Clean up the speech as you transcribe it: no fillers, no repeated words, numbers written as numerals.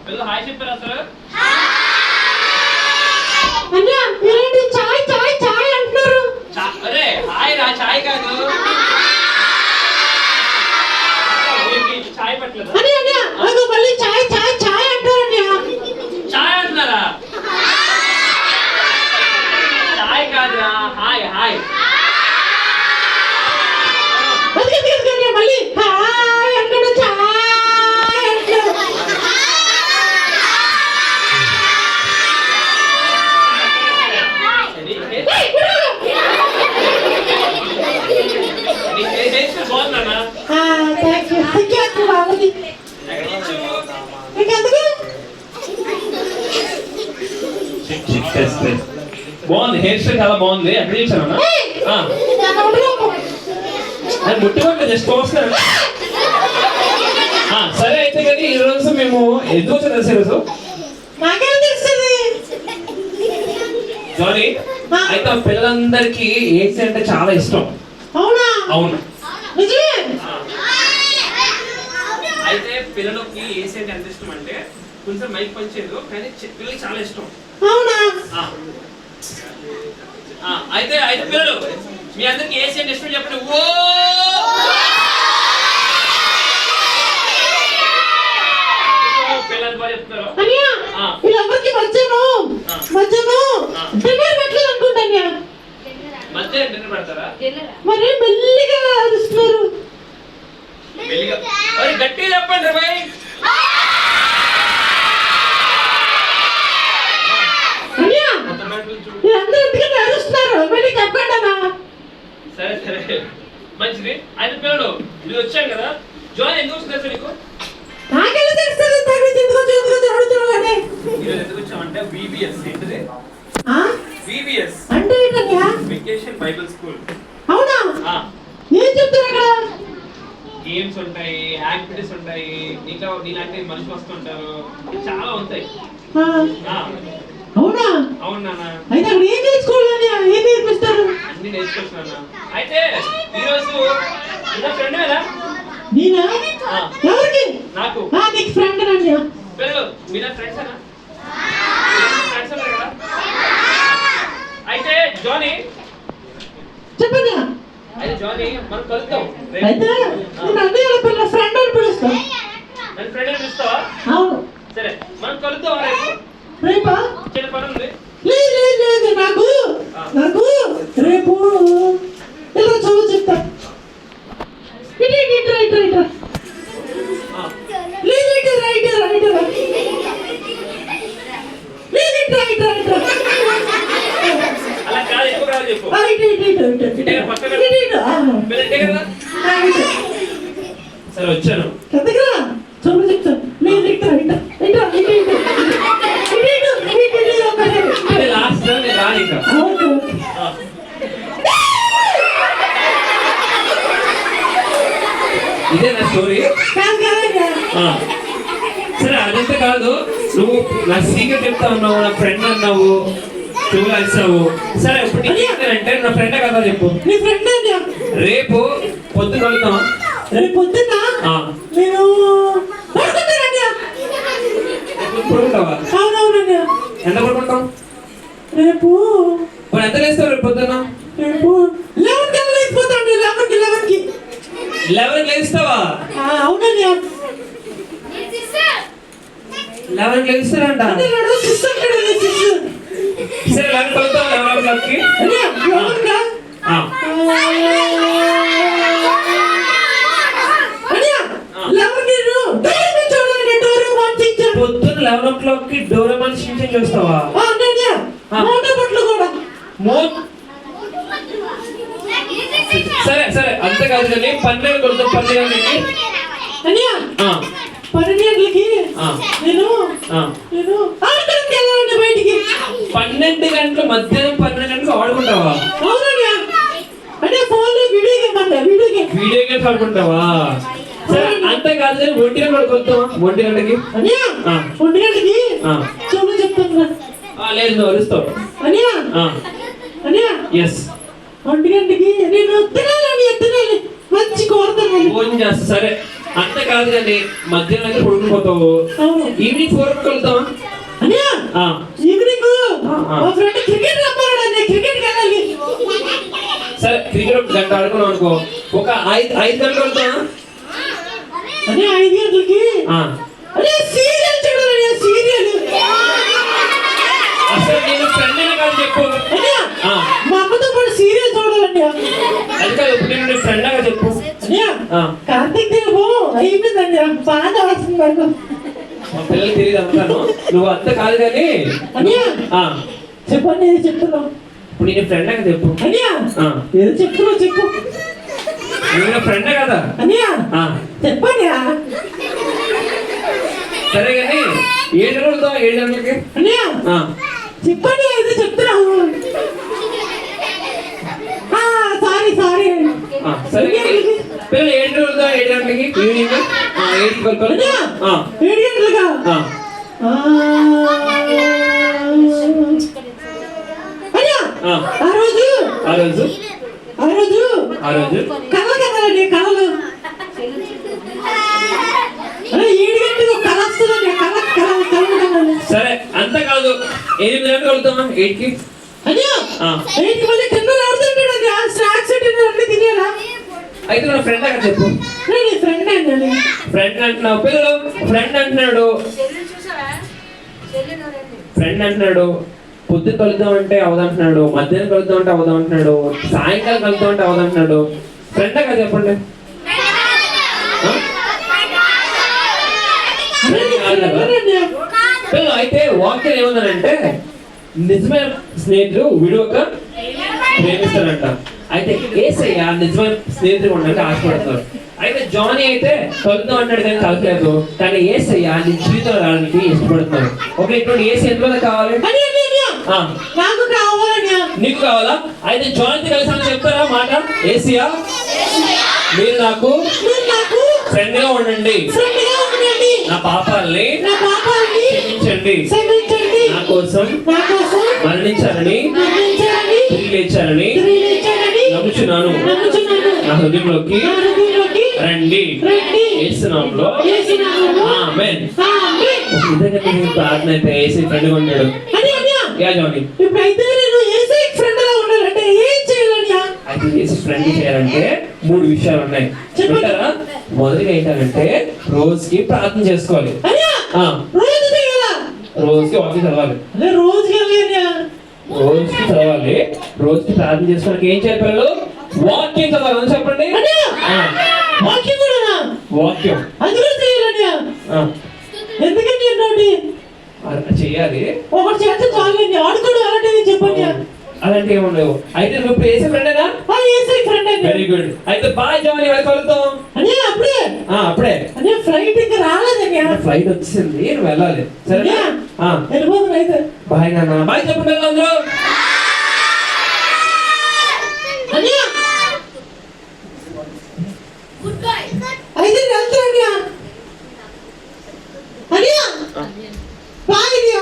పిల్లలు హాయ్ చెప్పారు అసలు. అన్నా ఏంటి చాయ్ చాయ్ చాయ్ అంటున్నారు? అరే హాయ్ రా, చాయ్ కాదు. చాయ్ పట్టలేదు అని అన్నా అగో మళ్ళీ చాయ్ చాయ్ చాయ్ అంటారన్నా. చాయ్ అంటున్నారా? చాయ్ కాదురా, హాయ్ హాయ్. అది తీసుకున్నా మళ్ళీ హాయ్ అంటాడు, చాయ్ అంటాడు. బాగుందన్నా. బాగుంది, హెయిర్ స్టైల్ చాలా బాగుంది. ఎక్కడ చేశాను అది ముట్టుకోండి, జస్ట్ వస్తాను. సరే అయితే కానీ ఈ రోజు మేము ఎందుకు వచ్చారు తెలుసు ఈరోజు జానీ. అయితే ఆ పిల్లలందరికీ ఏసీ అంటే చాలా ఇష్టం. అవునా? అవును నిజమే. అయితే పిల్లలకి ఏసీ అంటే ఎంత ఇష్టం అంటే కొంచెం మైక్ పనిచేయదు కానీ పిల్లలకి చాలా ఇష్టం. అవునా? అయితే అయితే పిల్లలు మీ అందరికి ఏసీ అంటే ఇష్టం చెప్పండి. ఓ పిల్లలు బాగా చెప్తారు. వీళ్ళందరికీ మధ్యాహ్నం డిన్నర్ పెట్టలేదు అనుకుంటా. మధ్యాహ్నం డిన్నర్ పెడతారా? మరి మెల్లిగా అరుస్తున్నారు. గట్టిగా చెప్పండి బాయ్. అందరూ ఎందుకంటే అరుస్తున్నారు, మళ్ళీ చెప్పండి అన్నా. సరే సరే మంచిది. అయితే పిల్లలు మీరు వచ్చాం కదా, జాయిన్ ఎందుకు వచ్చింది సార్ నీకు? నాకెలా తెలుస్తుంది? ఈరోజు ఎందుకు వచ్చామంటే VBS ఏంటిది? VBS అంటే ఏంటయ్యా? Vacation Bible school. అవునా? ఏం చెప్తారు అక్కడ? గేమ్స్ ఉంటాయి, యాక్టివిటీస్ ఉంటాయి, ఇంకా నీలాంటి మనుషులు వస్తుంటారు, చాలా ఉంటాయి. అవునా? అవును నాన్న. అయితే అక్కడ ఏం నేర్చుకోవాలి, ఏం నేర్పిస్తారు? అన్ని నేర్చుకుంటున్నా. అయితే ఈరోజు నా ఫ్రెండ్ కదా. నేనా? ఎవరికి? నాకు. నీకు ఫ్రెండ్ అండి. పిల్లలు మీరు ఫ్రెండ్స్ అనా? ఫ్రెండ్స్ ఉన్నారు కదా. అయితే జానీ చెప్పండి. అయితే జానీ మనం కలుద్దాం. అయితే నేను అన్నయ్య పిల్ల ఫ్రెండ్ అని పిలుస్తా. నన్ను ఫ్రెండ్ అని పిలుస్తావా? అవును. సరే మనం కలుద్దాం రేపు. రేపా? చిన్న పని ఉంది. లేదు నాకు రేపు ఇలా చదువు చెప్తా. అలా కాదు, ఎక్కువ కాదు చెప్పు. సరే వచ్చాను. చదువు చెప్తాను. లాస్ట్ నేను రాను ఇంకా. ఇదే నా స్టోరీ. సరే అదంతా కాదు, నువ్వు నా సీక్రెట్ చెప్తా ఉన్నావు, నా ఫ్రెండ్ అన్నావు, నువ్వు కలిసావు. సరే ఇప్పుడు నీకేంటంటే నా ఫ్రెండ్ కదా చెప్పు. నీ ఫ్రెండ్ రేపు పొద్దున కలుద్దామా? రేపు పొద్దున్న నేను పడుకుంటావా? అవునవునండి. ఎంత పడుకుంటావు రేపు? ఎంత లేస్తావు రేపు పొద్దున్న? రేపు 11 లేకపోతాండి. 11 లేస్తావా? అవునండి. 11 లేస్తారంట. సరే 11 కలుద్దాం. 11 పొద్దున్న 11 డోరేమాన్ షించాన్ చూస్తావా? సరే సరే అంత కాదు కానీ 12 కొడుతాం. 12 గంటలకి నేను బయటికి 12 గంటలు మధ్యాహ్నం 12 గంటలకు ఆడుకుంటావా? అవునండి. అంటే ఫోన్ లో వీడియో గేమ్స్ ఆడుకుంటావా? సరే అంతే కాదు కానీ 1 గంటలకు కొలుతావా? 1 గంటకి చదువు చెప్తాను. లేదు నువ్వు అరుస్తావు. ఎస్ 1 గంటకి నేను తినాలి మంచి కోరుతాను. భోజనం చేస్తా. సరే అంతే కాదు కానీ మధ్యాహ్నం అయితే పడుకుపోతావు అవును. ఈవినింగ్ 4 వెళ్తావా అన్నయ్య ఆ, ఈవినింగ్ ఆ. మా ఫ్రెండ్ క్రికెట్ రమ్మన్నాడు అన్నయ్య, క్రికెట్కి వెళ్ళాలి. సరే క్రికెట్ ఒక గంట ఆడుకున్నాం అనుకో, ఒక 5 గంటలు వెళ్తావా అన్నయ్య 5 గంటలకి ఆ, అన్నయ్య సీరియల్ చూడాలి, సీరియల్. అసలు నేను ఫ్రెండ్ అయినా కాదు చెప్పు అన్నయ్య ఆ, మా అమ్మతో పాటు సీరియల్ చూడాలన్నయ్య. అది కాదు ఇప్పుడు నేను ఫ్రెండ్ గా చెప్పు అన్నయ్య ఆ, కార్తీక్ దీపం అయిపోయిందన్నయ్య, బాగా వస్తుంది నాకు. మా పిల్లలకి తెలియదు అంటాను, నువ్వు అంత కాదు కానీ అన్నయ్య ఆ, చెప్పండి, ఏదో చెప్తున్నావు ఇప్పుడు నేను ఫ్రెండ్ గా చెప్పు అన్నయ్య. ఆ, ఏదో చెప్తున్నావు చెప్పు నువ్వు ఫ్రెండ్ కదా అన్నయ్య. ఆ, చెప్పన్నయ్య. సరే కానీ 7 గంటలు వెళ్తావా 7 గంటలకి అన్నయ్య ఆ, చెప్పండి, ఏదో చెప్తున్నావు. Sorry sorry. ఆ, సరే కానీ పిల్లలు 7 గంటలు వెళ్తావా 7 గంటలకి ఈవినింగ్ 7కి వెళ్ళిపోవాలి అన్నయ్య ఆ, 7 గంటలుగా. ఆ, అన్నయ్య ఆ. ఆ రోజు ఆ రోజు ఆ రోజు ఆ రోజు కళలు కదాలండి, కళలు. అరే 7 గంటలకు కళ వస్తుందండి, కళ కళ కళ కళ. సరే అంత కాదు 8 గంటలకు వెళ్తామా 8కి అన్నయ్య ఆ. 8కి మళ్ళీ కింద ఆడుతుంటాడు, ఆ స్నాక్స్ అన్నీ తినేలా. అయితే నా ఫ్రెండ్ అక్కడ చెప్పు నేను ఫ్రెండ్ అండి. ఫ్రెండ్ అంటున్నావు పిల్లలు ఫ్రెండ్ అంటున్నాడు ఫ్రెండ్ అంటున్నాడు పొద్దున్న కలుద్దాం అంటే అవదంటున్నాడు, మధ్యాహ్నం కలుద్దాం అంటే అవదంటున్నాడు, సాయంకాలం కలుద్దాం అంటే అవదంటున్నాడు. ఫ్రెండ్ కదా చెప్పండి ఆ? ఫ్రెండ్ కాదు కదా? పిల్లలు అయితే వాక్యం ఏమన్నారంటే నిజమైన స్నేహితుడు విడువక ప్రేమిస్తాడంట. అయితే ఏసయ్య నిజమైన స్నేహితుడు ఉండడానికి ఆశపడుతున్నారు. అయితే జానీ అయితే కలుద్దాం అంటాడు కానీ కలగలేదు, కానీ ఏసయ్య నీ జీవితం రావడానికి ఇష్టపడుతున్నారు. ఓకే ఇటువంటి ఏసీ ఎంతలో కావాలి ఆ, నాకు కావాలన్నయ్య. నీకు కావాలా? అయితే జానీ కలిసి చెప్తారా మాట, ఏసయ్య మీరు నాకు మీరు నాకు ఫ్రెండ్ గా ఉండండి, ఫ్రెండ్ గా ఉండండి, నా పాపాలని నా పాపాన్ని క్షమించండి, క్షమించండి, నా కోసం నా కోసం మరణించాలని మరణించాలని తిరిగి లేచాలని తిరిగిచ్చాలని నమ్ముచున్నాను, నమ్ముచున్నాను. నా హృదయంలోకి నా హృదయంలోకి రండి, రండి. యేసు నామములో యేసు నామములో ఆమేన్. ఆమేన్. నిజంగా నీ ప్రార్థన అయితే యేసు ఫ్రెండ్ గా ఉన్నాడు. అన్నయ్య యా జానీ ఇప్పుడైతే నేను యేసు ఫ్రెండ్ గా ఉండాలంటే ఏం చేయాలన్నయ్య? అయితే యేసు ఫ్రెండ్ చేయాలంటే 3 విషయాలు ఉన్నాయి చెప్తారా? మొదటిగా ఏంటంటే రోజుకి ప్రార్థన చేసుకోవాలి. అన్నయ్య ఆ, రోజు చేయాలా? రోజుకి వాక్యం చదవాలి, అదే రోజుకి వెళ్ళి అన్నయ్య. రోజుకి చదవాలి. రోజుకి ప్రార్థన చేసుకోవడానికి ఏం చేయాలి పిల్లలు? వాక్యం చదవాలి అని చెప్పండి. అన్నయ్య ఆ, వాక్యం కూడానా? వాక్యం అది కూడా చేయాలన్నయ్య. ఆ, ఎందుకంటే ఏంటంటే అలా చేయాలి. ఒకటి చేస్తే చాలండి, ఆడుకోవడం అలాంటిది చెప్పండి. అలాంటి ఏముండవు. అయితే నువ్వు ఇప్పుడు యేసు ఫ్రెండేనా? ఏసీ ఫ్రెండ్ అండి. Very good. అయితే బాయ్ జానీ వెళ్ళి కలుద్దాం. అన్నయ్య అప్పుడే అప్పుడే అన్నయ్య ఫ్లైట్ ఇంకా రాలేదన్నయ్య. ఫ్లైట్ వచ్చింది, నువ్వు వెళ్ళాలి సరేనా? వెళ్ళిపోతుంది అయితే. బాయ్ నాన్న, బాయ్ చెప్పండి అందరూ. అన్నయ్య అయితే నేను వెళ్తాను అన్నయ్య. బాయ్ అన్నయ్య.